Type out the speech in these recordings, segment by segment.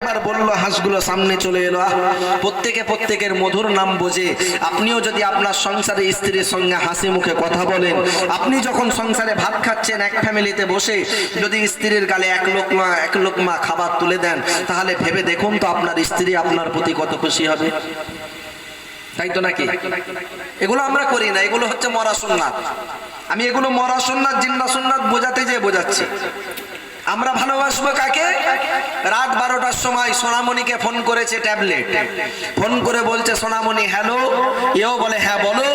একবার বললো, হাঁসগুলো সামনে চলে এলো। প্রত্যেকে প্রত্যেকের মধুর নাম বোঝে। আপনিও যদি আপনার সংসারে স্ত্রীর সঙ্গে হাসি মুখে কথা বলেন, আপনি যখন সংসারে ভাত খাচ্ছেন এক ফ্যামিলিতে বসে, যদি স্ত্রীর গালে এক লোকমা খাবার তুলে দেন, তাহলে ভেবে দেখুন তো আপনার স্ত্রী আপনার প্রতি কত খুশি হবে, তাই তো নাকি? এগুলো আমরা করি না, এগুলো হচ্ছে মরা সুন্নাত। আমি এগুলো মরা সুন্নাত জিন্দা সুন্নাত বোঝাতে যেয়ে বোঝাচ্ছি। আমরা ভালোবাসবো কাকে? রাত 12টার সময় সোনামণিকে ফোন করেছে ট্যাবলেট, ফোন করে বলছে সোনামণি হ্যালো, এও বলে হ্যাঁ বলো,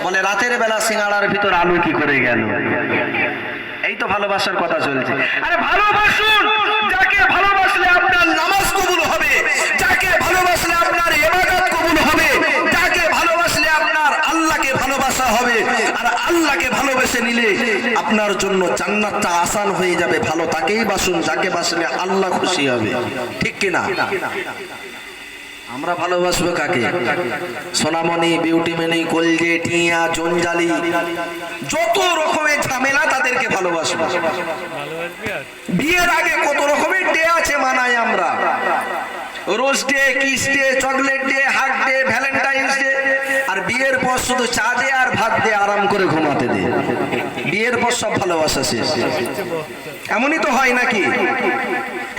বলে রাতের বেলা সিঙ্গাড়ার ভিতর আলু কি করে গেল। এই তো ভালোবাসার কথা চলছে। আরে ভালোবাসুন, যাকে ভালোবাসলে আপনার নামাজ কবুল হবে, যাকে ভালোবাসলে আপনার ইবাদত কবুল হবে, যাকে ভালোবাসলে আপনার আল্লাহকে ভালোবাসা হবে, আর আল্লাহকে ভালোবেসে নিলে আপনার জন্য জান্নাতটা আসান হয়ে যাবে। ভালো তাকেই বাসুন যাকে বাসলে আল্লাহ খুশি হবে, ঠিক কিনা? আমরা ভালোবাসবো কাকে? সোনামণি, বিউটিমণি, কলজে, টিয়া, জঞ্জালি, যত রকমের ঝামেলা তাদেরকে ভালোবাসবো। বিয়ের আগে কত রকমের ডে আছে মানায় আমরা, rose day, kiss day, chocolate day, hug day, Valentine's day. আর বিয়ের পর শুধু চা দে আর ভাত দে, আরাম করে ঘুমাতে দে। বিয়ের পর সব ভালোবাসা শেষ। এমনই তো হয় নাকি?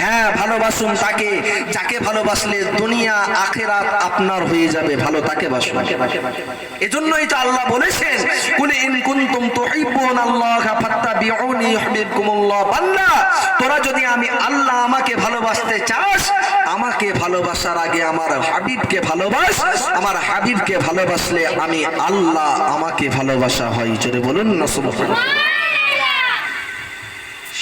হ্যাঁ, ভালোবাসুন তাকে, যাকে ভালোবাসলে দুনিয়া আখিরাত আপনার হয়ে যাবে। ভালো তাকে বাসুন। এজন্যই তো আল্লাহ বলেছেন, কুল ইন কুনতুম তুহিব্বুনাল্লাহা ফাত্তাবিউনি ইউহিব্বুকুমুল্লাহ। বান্দা, তোরা যদি আমি আল্লাহ আমাকে ভালোবাসতে চাস, আমাকে ভালোবাসার আগে আমার হাবিবকে ভালোবাস। আমার হাবিবকে ভালোবাসলে আমি আল্লাহ আমাকে ভালোবাসা হয়। জোরে বলুন না সুবহানাল্লাহ।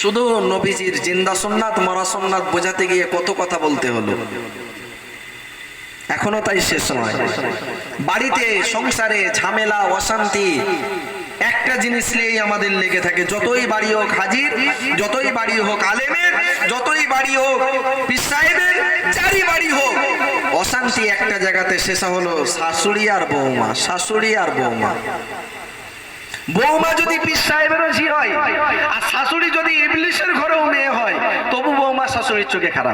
শুধু নবীজির জিন্দা সুন্নাত মরা সুন্নাত বোঝাতে গিয়ে কত কথা বলতে হলো, এখনো তাই শেষ নয়। বাড়িতে সংসারে ঝামেলা অশান্তি একটা জিনিস নিয়েই আমাদের লেগে থাকে। যতই বাড়ি হোক হাজির, যতই বাড়ি হোক আলেমের, যতই বাড়ি হোক পীর সাহেবের, যারই বাড়ি হোক, অশান্তি একটা জায়গাতে শেষ হলো শাশুড়ি আর বৌমা, শাশুড়ি আর বৌমা। বৌমা যদি পীর সাহেবেরও ঝি হয়, আর শাশুড়ি যদি ইবলিশের ঘরেও মেয়ে হয়, তবু বৌমা শাশুড়ির চোখে খারাপ।